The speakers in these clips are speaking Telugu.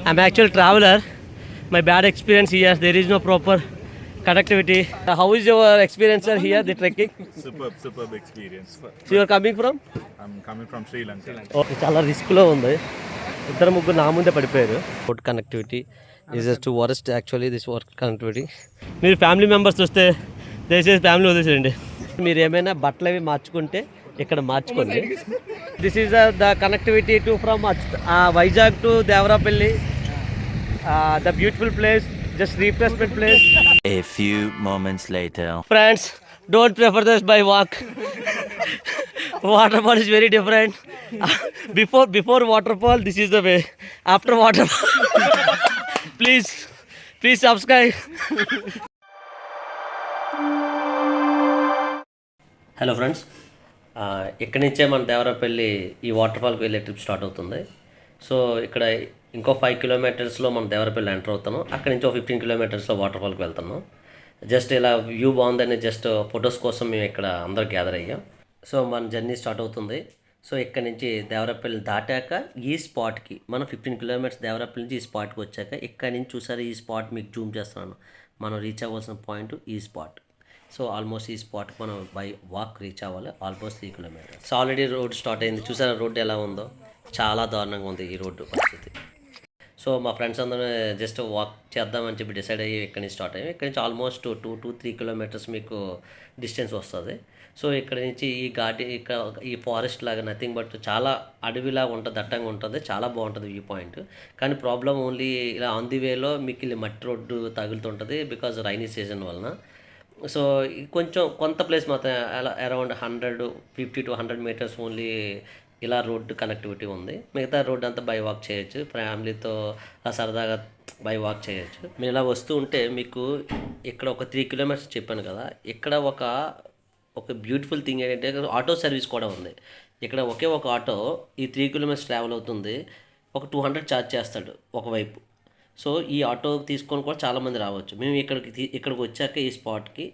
I'm actual traveler. My bad experience here. There is no proper connectivity. How is your experience sir, here, the trekking? Superb experience. So you are coming from? I'm coming from Sri Lanka. Okay చాలా రిస్క్లో ఉంది. ఇద్దరు ముగ్గురు నా ముందే పడిపోయారు. Road connectivity is just worst actually this work connectivity. మీరు ఫ్యామిలీ మెంబర్స్ వస్తే దయచేసి ఫ్యామిలీ వదిలేసేయండి. మీరు ఏమైనా బట్టలు అవి మార్చుకుంటే ఇక్కడ మార్చుకోండి. This is the connectivity to from Vizag to Devarapalli. The beautiful place, just replacement place. A few moments later. Friends, don't prefer this by walk. Waterfall is very different. Before waterfall, this is the way. After waterfall, please subscribe. Hello friends, ఇక్కడి నుంచే మన దేవరాపల్లి ఈ వాటర్ఫాల్కి వెళ్ళే ట్రిప్ స్టార్ట్ అవుతుంది. సో ఇక్కడ ఇంకో 5 కిలోమీటర్స్లో మనం దేవరపల్లి ఎంటర్ అవుతాను. అక్కడి నుంచి 15 కిలోమీటర్స్లో వాటర్ఫాల్కి వెళ్తాను. జస్ట్ ఇలా వ్యూ బాగుందని జస్ట్ ఫొటోస్ కోసం మేము ఇక్కడ అందరూ గ్యాదర్ అయ్యాం. సో మన జర్నీ స్టార్ట్ అవుతుంది. సో ఇక్కడ నుంచి దేవరపల్లి దాటాక ఈ స్పాట్కి మనం 15 కిలోమీటర్స్ దేవరపల్లి నుంచి ఈ స్పాట్కి వచ్చాక ఇక్కడ నుంచి చూసారు ఈ స్పాట్ మీకు జూమ్ చేస్తున్నాను. మనం రీచ్ అవ్వాల్సిన పాయింట్ ఈ స్పాట్. సో ఆల్మోస్ట్ ఈ స్పాట్కి మనం బై వాక్ రీచ్ అవ్వాలి. Almost 3 kilometres. So already road start అయింది. చూసారా రోడ్డు ఎలా ఉందో, చాలా దారుణంగా ఉంది ఈ రోడ్డు పరిస్థితి. సో మా ఫ్రెండ్స్ అందరూ జస్ట్ వాక్ చేద్దామని చెప్పి డిసైడ్ అయ్యి ఇక్కడి నుంచి స్టార్ట్ అయ్యాం. ఇక్కడ నుంచి ఆల్మోస్ట్ 2 to 3 కిలోమీటర్స్ మీకు డిస్టెన్స్ వస్తుంది. సో ఇక్కడ నుంచి ఈ ఇక్కడ ఈ ఫారెస్ట్ లాగా నథింగ్ బట్ చాలా అడవిలాగా ఉంటుంది, దట్టంగా ఉంటుంది, చాలా బాగుంటుంది వ్యూ పాయింట్. కానీ ప్రాబ్లం ఓన్లీ ఇలా ఆన్ ది వేలో మీకు ఇలా మట్టి రోడ్డు తగులుతుంటుంది బికాజ్ రైనీ సీజన్ వలన. సో కొంచెం కొంత ప్లేస్ మాత్రం అరౌండ్ 150 to 100 మీటర్స్ ఓన్లీ ఇలా రోడ్డు కనెక్టివిటీ ఉంది. మిగతా రోడ్డు అంతా బై వాక్ చేయొచ్చు, ఫ్యామిలీతో సరదాగా బై వాక్ చేయొచ్చు. మీరు ఇలా వస్తూ ఉంటే మీకు ఇక్కడ ఒక 3 కిలోమీటర్స్ చెప్పాను కదా, ఇక్కడ ఒక బ్యూటిఫుల్ థింగ్ ఏంటంటే ఆటో సర్వీస్ కూడా ఉంది. ఇక్కడ ఒకే ఒక ఆటో ఈ 3 కిలోమీటర్స్ ట్రావెల్ అవుతుంది. ఒక 200 ఛార్జ్ చేస్తాడు ఒకవైపు. సో ఈ ఆటో తీసుకొని కూడా చాలామంది రావచ్చు. మేము ఇక్కడికి వచ్చాక ఈ స్పాట్కి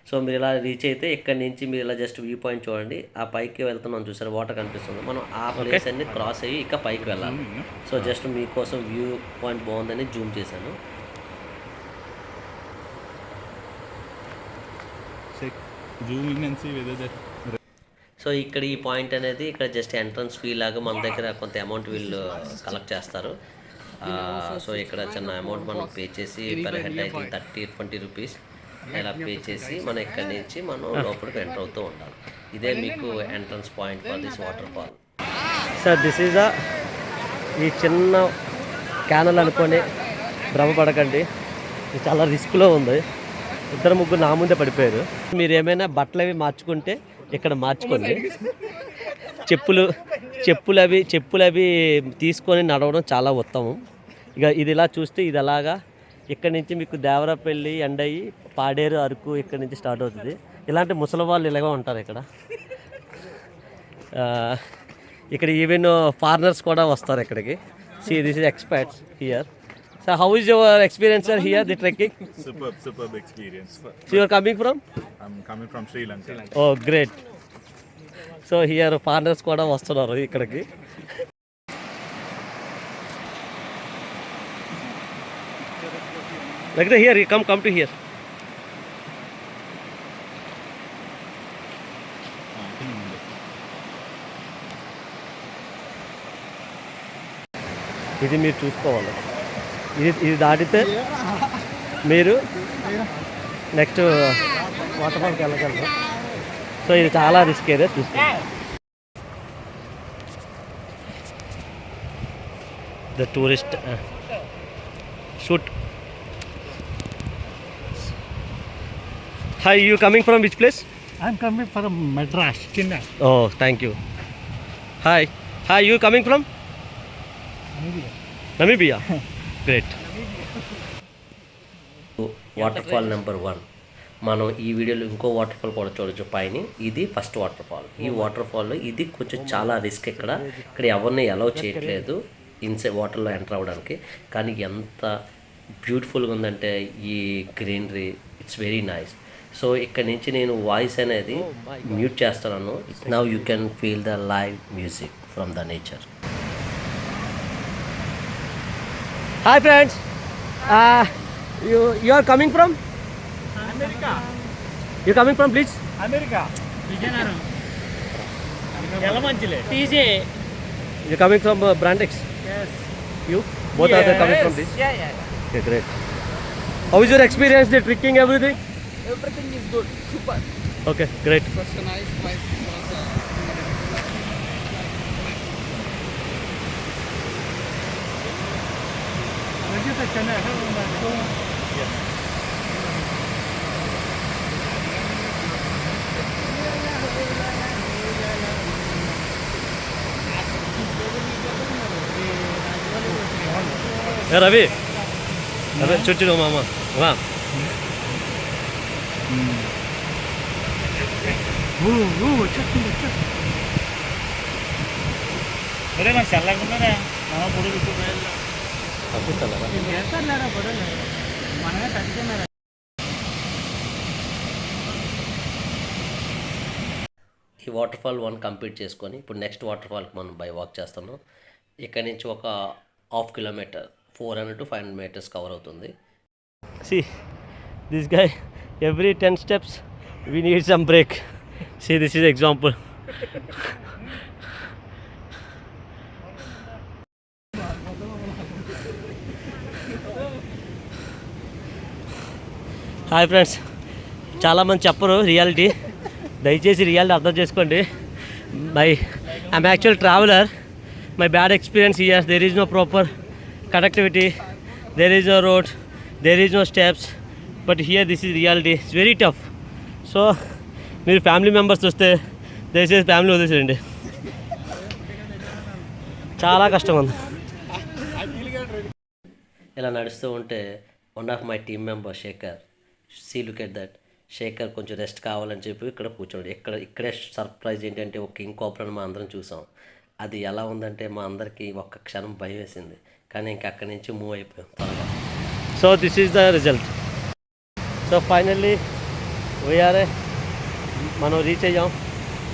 సో మీరు ఇలా రీచ్ అయితే ఇక్కడ నుంచి మీరు ఇలా జస్ట్ వ్యూ పాయింట్ చూడండి. ఆ పైకి వెళ్తున్నాం చూసారు, వాటర్ కనిపిస్తుంది. మనం ఆ ప్లేస్ అన్ని క్రాస్ అయ్యి ఇక పైకి వెళ్ళాలి. సో జస్ట్ మీకోసం వ్యూ పాయింట్ బాగుందని జూమ్ చేశాను. సో ఇక్కడ ఈ పాయింట్ అనేది ఇక్కడ జస్ట్ ఎంట్రన్స్ ఫీ లాగా మన దగ్గర కొంత అమౌంట్ వీళ్ళు కలెక్ట్ చేస్తారు. సో ఇక్కడ చిన్న అమౌంట్ మనం పే చేసి పర్ హెడ్ అయితే 30-20 రూపీస్ ఇలా పే చేసి మనం ఇక్కడి నుంచి మనం లోపలికి ఎంటర్ అవుతూ ఉండాలి. ఇదే మీకు entrance point for this water fall. Sir this is ఈ చిన్న క్యానల్ అనుకొని భ్రమపడకండి, ఇది చాలా రిస్క్లో ఉంది. ఇద్దరు ముగ్గురు నా ముందే పడిపోయారు. మీరు ఏమైనా బట్టలు అవి మార్చుకుంటే ఇక్కడ మార్చుకోండి. చెప్పులు అవి తీసుకొని నడవడం చాలా ఉత్తమం. ఇక ఇది ఇలా చూస్తే ఇది అలాగా ఇక్కడి నుంచి మీకు దేవరాపల్లి ఎండయి పాడేరు అరకు ఇక్కడి నుంచి స్టార్ట్ అవుతుంది. ఇలాంటి ముసలి వాళ్ళు ఇలాగే ఉంటారు ఇక్కడ. ఇక్కడ ఈవెన్ ఫారినర్స్ కూడా వస్తారు ఇక్కడికి. See this is experts here. So how is your experience sir here the trekking? Superb experience. So you are coming from? I'm coming from Sri Lanka. Oh great. So here foreigners కూడా వస్తున్నారు ఇక్కడికి. Like the here, come to here. ఇది మీరు చూసుకోవాలి. ఇది దాటితే మీరు నెక్స్ట్ వాటర్ఫాల్కి వెళ్ళగలరు. సో ఇది చాలా రిస్క్ ఏరియా, చూసుకోండి. The tourist shoot. Hi, you coming from which place? I'm coming from Madras, Chennai. Oh, thank you. Hi, you coming from? Namibia. Great. Waterfall number 1. మనం ఈ వీడియోలో ఇంకో వాటర్ఫాల్ కూడా చూడొచ్చు పైన. ఇది ఫస్ట్ వాటర్ఫాల్. ఈ వాటర్ఫాల్లో ఇది కొంచెం చాలా రిస్క్. ఇక్కడ ఎవరిని అలౌ చేయట్లేదు ఇన్సైడ్ వాటర్లో ఎంటర్ అవ్వడానికి. కానీ ఎంత బ్యూటిఫుల్గా ఉందంటే ఈ greenery, it's very nice. So ఇక్కడ నుంచి నేను వాయిస్ అనేది మ్యూట్ చేస్తున్నాను. Now you can feel the live music from the nature. Hi friends, you are coming from America. You coming from please America. Vizianagaram. ఎలమంచిలే. TJ. You coming from Brandix. Yes. You both are coming from this. Yeah. Okay, great. How is your experience? The tricking, everything? Everything is good. Super. Okay, great. Such a nice place. Hey, Ravi. Ravi, chutti no mama. Wow. ఒరే నాకు చల్లకున్నారా మామ పొడుగు పంపిస్తాను. చేస్తారా పొడలు మనమే తగ్గుతున్నారా. ఈ వాటర్ ఫాల్ 1 కంప్లీట్ చేసుకొని ఇప్పుడు నెక్స్ట్ వాటర్ ఫాల్కి మనం బై వాక్ చేస్తున్నాం. ఇక్కడ నుంచి ఒక 1/2 కిలోమీటర్ 400 to 500 meters కవర్ అవుతుంది. See, this guy, every 10 steps we need some break. See, this is example. Hi friends, చాలామంది చెప్పరు రియాలిటీ, దయచేసి రియాలిటీ అర్థం చేసుకోండి. I'm actual traveller. My bad experience here. There is no proper connectivity, there is no road, there is no steps, but here this is reality. It's very tough. So మీరు ఫ్యామిలీ మెంబర్స్ వస్తే దయచేసి ఫ్యామిలీ వదిలేసేయండి, చాలా కష్టం ఉంది. ఇలా నడుస్తూ ఉంటే one of my team member Shekhar, see look at that, Shekhar కొంచెం రెస్ట్ కావాలని చెప్పి ఇక్కడ కూర్చోండి. ఇక్కడే సర్ప్రైజ్ ఏంటంటే ఒక కింగ్ కోబ్రాని మా అందరం చూసాం. అది ఎలా ఉందంటే మా అందరికీ ఒక్క క్షణం భయం వేసింది, కానీ ఇంక అక్కడి నుంచి మూవ్ అయిపోయాం త్వరగా. So this is the result. So finally we are మనం రీచ్ అయ్యాం.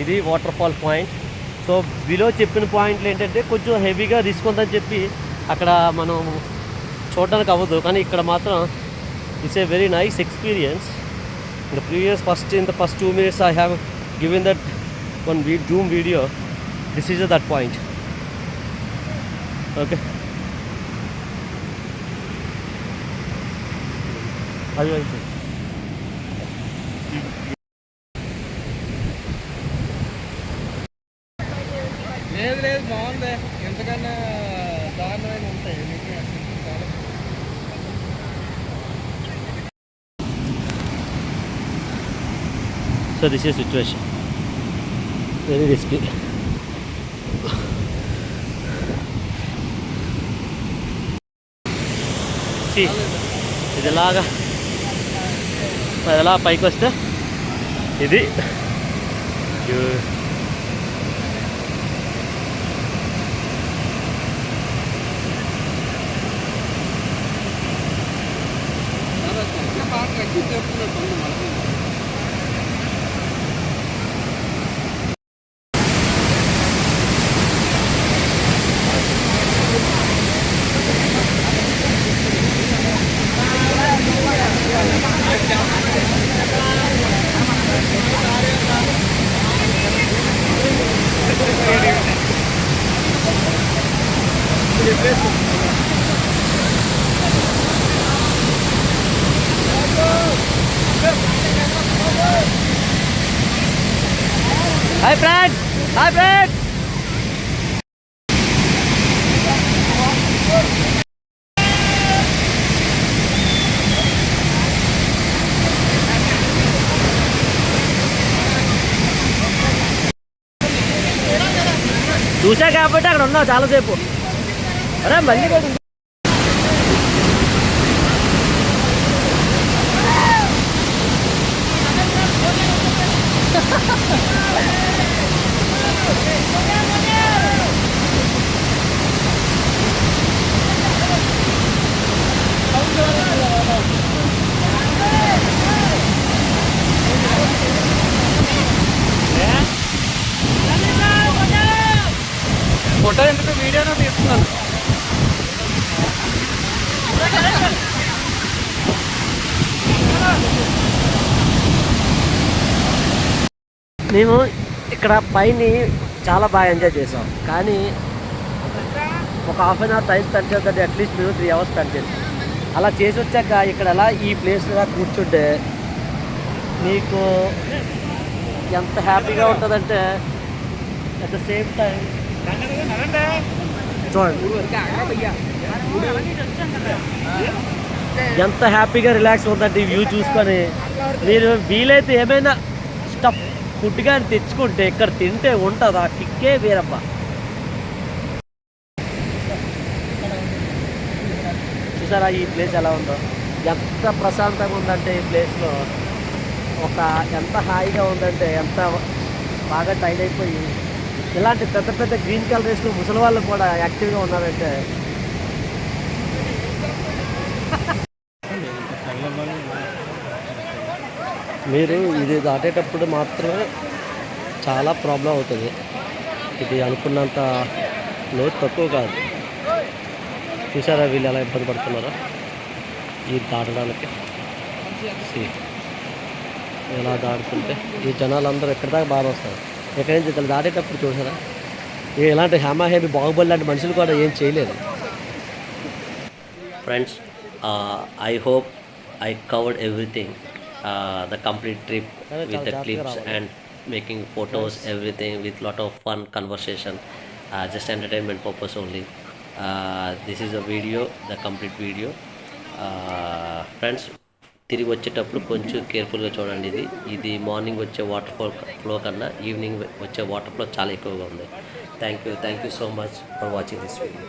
ఇది waterfall point. So below చెప్పిన పాయింట్లు ఏంటంటే కొంచెం హెవీగా రిస్క్ ఉందని చెప్పి అక్కడ మనం చూడడానికి అవ్వదు, కానీ ఇక్కడ మాత్రం it's a very nice experience. In the first 2 minutes I have given that one Zoom video. This is that point. Okay. అయ్యో లేదు బాగుంది. ఎంతకన్నా దారుణమైన ఉంటాయి. So this is situation. Very risky. See, ఇదిలాగా ఎలా పైకి వస్తే ఇది బాగా ట్రెక్కింగ్ చేస్తున్నట్టు మనకి. Hi friends! Hi friends! చూసా కాబట్టి అక్కడ ఉన్నావు చాలాసేపు. అరే మళ్ళీ కూడా ఫోటో ఎందుకు వీడియోలో తీస్తున్నాను. మేము ఇక్కడ పైన చాలా బాగా ఎంజాయ్ చేసాం, కానీ ఒక half an hour time spend చేద్దంటే అట్లీస్ట్ మేము 3 అవర్స్ స్పెండ్ చేసాం. అలా చేసి వచ్చాక ఇక్కడ ఎలా ఈ ప్లేస్లో కూర్చుంటే మీకు ఎంత హ్యాపీగా ఉంటుందంటే అట్ ద సేమ్ టైం చూడండి ఎంత హ్యాపీగా రిలాక్స్ ఉందంటే ఈ వ్యూ చూసుకొని. మీరు వీలైతే ఏమైనా స్టఫ్ ఫుడ్ కానీ తెచ్చుకుంటే ఇక్కడ తింటే ఉంటుంది ఆ కిక్కే వేరబ్బా. చూసారా ఈ ప్లేస్ ఎలా ఉందో, ఎంత ప్రశాంతంగా ఉందంటే ఈ ప్లేస్లో ఎంత హాయిగా ఉందంటే, ఎంత బాగా టైడ్ అయిపోయి ఇలాంటి పెద్ద పెద్ద గ్రీన్ కలర్ వేసుకుని ముసలి వాళ్ళు కూడా యాక్టివ్గా ఉన్నారంటే. మీరు ఇది దాటేటప్పుడు మాత్రమే చాలా ప్రాబ్లం అవుతుంది, ఇది అనుకున్నంత లోతు తక్కువ కాదు. చూసారా వీళ్ళు ఎలా ఇబ్బంది పడుతున్నారో ఇది దాటడానికి. ఎలా దాటుతుంటే ఈ జనాలందరూ ఎక్కడి దాకా బాగా వస్తారు, ఎక్కడి నుంచి ఇతను దాటేటప్పుడు చూసారా ఇలాంటి హేమీ బాహుబలి లాంటి మనుషులు కూడా ఏం చేయలేదు. Friends, I hope I covered everything, the complete trip with the clips and making photos, everything with lot of fun conversation, just entertainment purpose only. This is a video, the complete video. Friends, తిరిగి వచ్చేటప్పుడు కొంచెం కేర్ఫుల్గా చూడండి. ఇది మార్నింగ్ వచ్చే వాటర్ ఫ్లో కన్నా ఈవినింగ్ వచ్చే వాటర్ ఫ్లో చాలా ఎక్కువగా ఉంది. Thank you so much for watching this video.